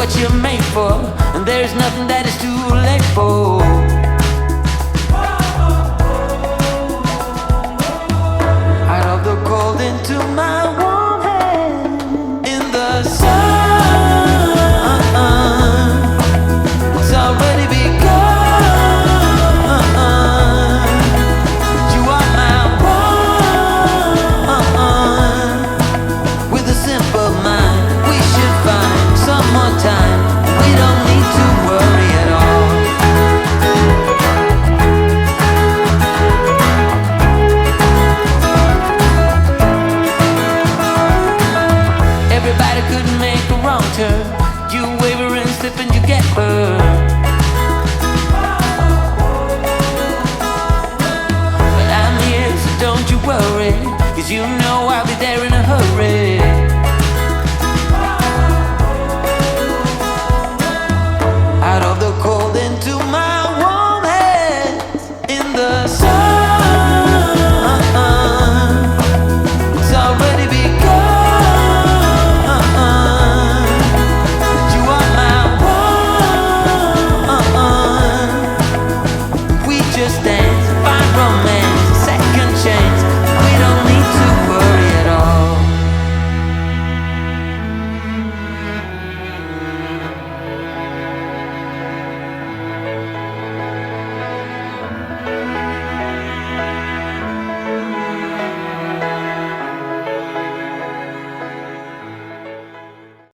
what you're made for, and there's nothing that is too late for. Out of the cold into my warm hand, in the sun, it's already begun. You are my one, with a simple mind. We should find some more time. We don't need to worry at all. Everybody could make a wrong turn.